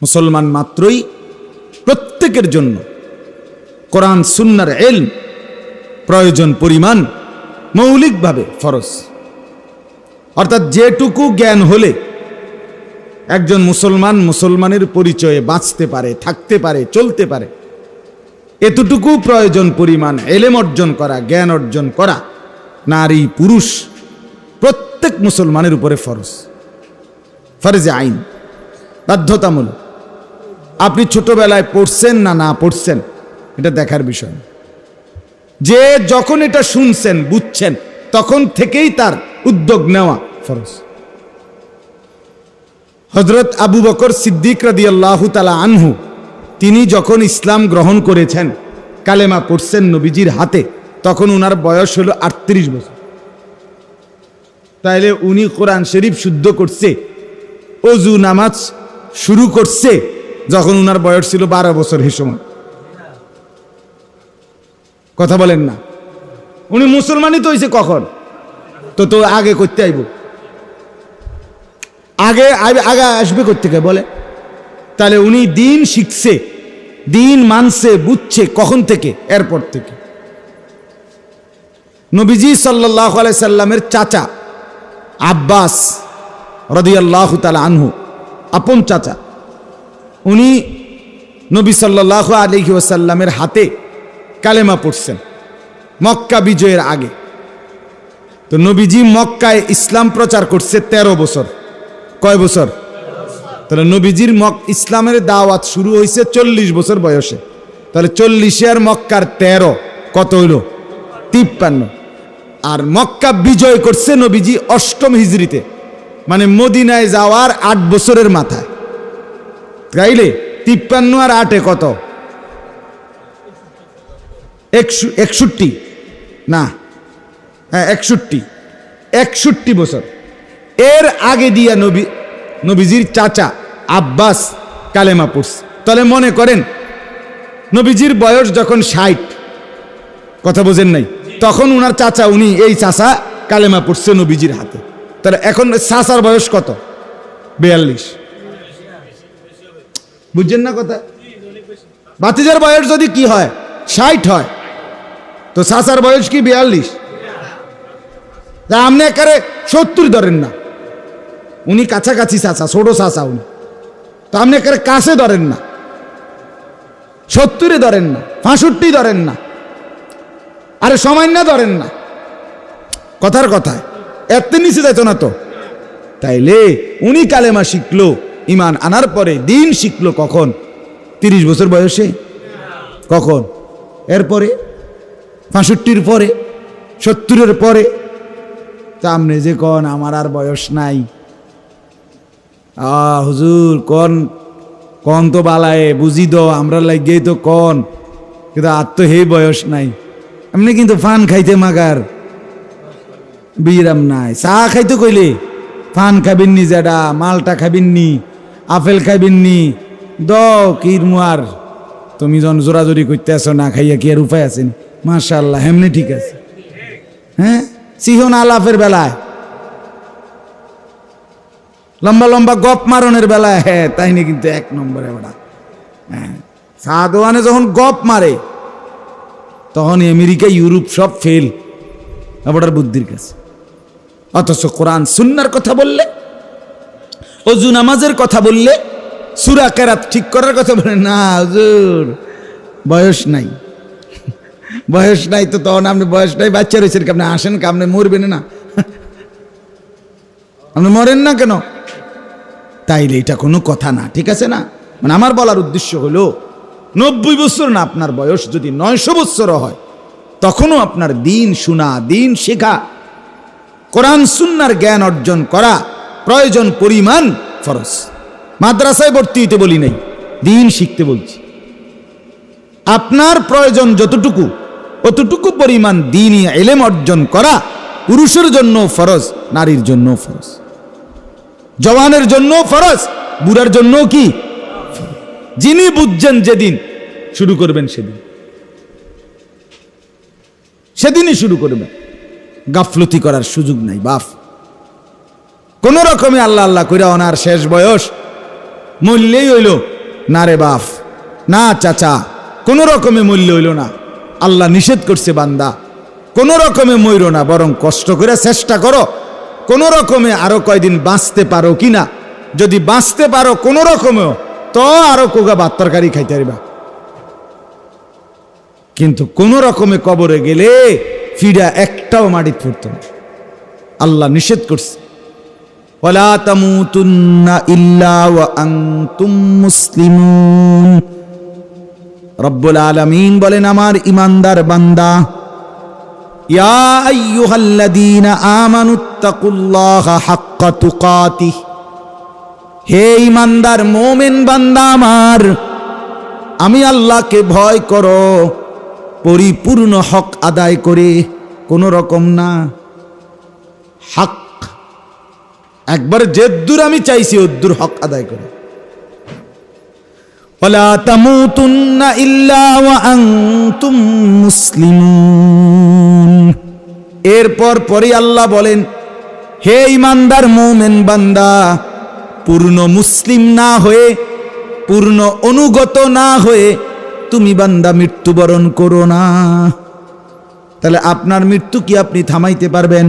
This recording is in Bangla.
মুসলমান মাত্রই প্রত্যেকের জন্য কোরআন সুন্নাহর ইলম প্রয়োজন পরিমাণ মৌলিকভাবে ফরজ। অর্থাৎ যেটুকু জ্ঞান হলে একজন মুসলমান মুসলমানের পরিচয়ে বাঁচতে পারে, থাকতে পারে, চলতে পারে, এতটুকু প্রয়োজন পরিমাণ ইলম অর্জন করা, জ্ঞান অর্জন করা নারী পুরুষ প্রত্যেক মুসলমানের উপরে ফরজ, ফরজে আইন, বাধ্যতামূলক। আপনি ছোটবেলায় পড়ছেন না না পড়ছেন এটা দেখার বিষয়, যে যখন এটা শুনছেন বুঝছেন তখন থেকেই তার উদ্যোগ নেওয়া ফরজ। হযরত আবু বকর সিদ্দিক রাদিয়াল্লাহু তাআলা আনহু তিনি যখন ইসলাম গ্রহণ করেছেন, কালেমা পড়ছেন নবীজির হাতে, তখন উনার বয়স হলো 38 বছর। তাইলে উনি কোরআন শরীফ শুদ্ধ করছে, ওযু নামাজ শুরু করছে যখন উনার বয়স ছিল 12 বছর। এই সময় কথা বলেন না, উনি মুসলমানই তো হয়েছে কখন? তো আগে করতে আইব, আগে আগে আসবে করতে বলে। তাহলে উনি দিন শিখছে, দিন মানছে, বুঝছে কখন থেকে? এরপর থেকে। নবীজি সাল্লাল্লাহু আলাইহি সাল্লামের চাচা আব্বাস রাদিয়াল্লাহু তাআলা আনহু, আপন চাচা, উনি নবী সাল্লাল্লাহু আলাইহি ওয়াসাল্লামের হাতে কালেমা পড়ছেন মক্কা বিজয়ের আগে। তো নবীজি মক্কায় ইসলাম প্রচার করছে 13 বছর। কয় বছর? তাহলে নবীজির ইসলামের দাওয়াত শুরু হয়েছে 40 বছর বয়সে। তাহলে 40 আর মক্কার 13 কত হইল? 53। আর মক্কা বিজয় করছে নবীজি 8ম হিজরিতে, মানে মদিনায় যাওয়ার 8 বছরের মাথায়। তাইলে 53 আর 8 কত? 61 না, হ্যাঁ 61 বছর। এর আগে দিয়া নবীজির চাচা আব্বাস কালেমা পড়ছে। তাহলে মনে করেন নবীজির বয়স যখন 60, কথা বোঝেন নাই, তখন উনার চাচা, উনি এই চাচা কালেমা পড়ছে নবীজির হাতে। তাহলে এখন চাচার বয়স কত? 42। বুঝছেন না কথা? ভাতিজার বয়স যদি কি হয় 60 হয়, তো চাচার বয়স কি 42? তা আপনি একারে 70 ধরেন না, উনি কাছাকাছি চাচা, ছোট চাচা উনি, তো আপনি একারে কাছে ধরেন না, 70 ধরেন না, 65 ধরেন না, আরে সামান্য ধরেন না। কথার কথায় এত নিচে যাইতো না তো। তাইলে উনি কালেমা শিখলো, ইমান আনার পরে দিন শিখলো কখন? 30 বছর বয়সে। কখন? এরপরে 65-র পরে, 70-এর পরে। তা আপনি যে কন আমার আর বয়স নাই, হুজুর কন তো বালায় বুঝি দো, আমরা লাগেই তো কন, কিন্তু আর তো হে বয়স নাই। এমনি কিন্তু ফান খাইতে মাগার বিরাম নাই। চা খাইতে কইলে ফান খাবিননি, যেটা মালটা খাবিননি, আপেল খাবিননি, কিরমুয়ার তুমি যখন জোরাজোরি করতে আসো না খাইয়া কি আর উপায় আছে? মাশাআল্লাহ, হেমনি ঠিক আছে। হ্যাঁ, সিহন আলাফের বেলায়, লম্বা লম্বা গপ মারনের বেলায়, হ্যাঁ তাই না, কিন্তু 1 নম্বরে ওটা। হ্যাঁ, সাদওয়ানে যখন গপ মারে তখন আমেরিকা ইউরোপ সব ফেল ওটার বুদ্ধির কাছে। অথচ কোরআন সুন্নাহর কথা বললে, ওযু নামাজের কথা বললে, সূরা কেরাত ঠিক করার কথা বলে না, হুজুর বয়স নাই, বয়স নাই। তো তখন আপনি বয়স নাই, বাচ্চা রয়েছেন, আপনি আসেন, আপনি মরবেন না, আপনি মরেন না কেন? তাইলে এটা কোনো কথা না, ঠিক আছে না? মানে আমার বলার উদ্দেশ্য হলো 90 বছর না, আপনার বয়স যদি 900 বছরও হয়, তখনও আপনার দিন শোনা, দিন শেখা, কোরআন সুন্নাহর জ্ঞান অর্জন করা প্রয়োজন পরিমাণ ফরজ। মাদ্রাসায় ভর্তি হইতে বলি নাই, দিন শিখতে বলছি। আপনার প্রয়োজন যতটুকু, অতটুকু পরিমাণ দ্বীনি ইলম অর্জন করা পুরুষের জন্য ফরজ, নারীর জন্য ফরজ, জওয়ানের জন্য ফরজ, বুড়ার জন্য কি? যিনি বুঝছেন যেদিন শুরু করবেন সেদিনই শুরু করবেন, গাফলতি করার সুযোগ নাই। বাপ কোন রকমে আল্লাহ আল্লাহ কইরা ওনার শেষ বয়স মূল্যই হইল না রে বাপ, না চাচা, কোনো রকমে মূল্য হইল না। আল্লাহ নিষেধ করছে বান্দা কোনো রকমে মইরো না, বরং কষ্ট করে চেষ্টা করো কোনো রকমে আরো কয়দিন বাঁচতে পারো কিনা। যদি বাঁচতে পারো কোনো রকমেও, তো আরো কোগা ভাত তরকারি খাইতে পারিবা। কিন্তু কোন রকমে কবরে গেলে ফিরা একটাও মাটিতে ফুটতো না। আল্লাহ নিষেধ করছে, ওয়ালা তামুতুন্না ইল্লা ওয়া আনতুম মুসলিমুন। রব্বুল আলামিন বলেন, আমার ইমানদার বান্দা, ইয়া আইয়ুহাল্লাযীনা আমানুত্তাকুল্লাহা হাক্কা তুকাতিহ, হে ইমানদার মুমিন বান্দা আমার, আমি আল্লাহকে ভয় করো পরিপূর্ণ হক আদায় করে, কোন রকম না। হক একবার যেদূর আমি চাইছি ওদূর হক আদায় করে। ওয়ালা তামুতুন্না ইল্লা ওয়া আনতুম মুসলিমুন। এরপর পরে আল্লাহ বলেন, হে ইমানদার মুমিন বান্দা, পূর্ণ মুসলিম না হয়ে, পূর্ণ অনুগত না হয়ে তুমি বান্দা মৃত্যুবরণ করো না। তাহলে আপনার মৃত্যু কি আপনি থামাইতে পারবেন?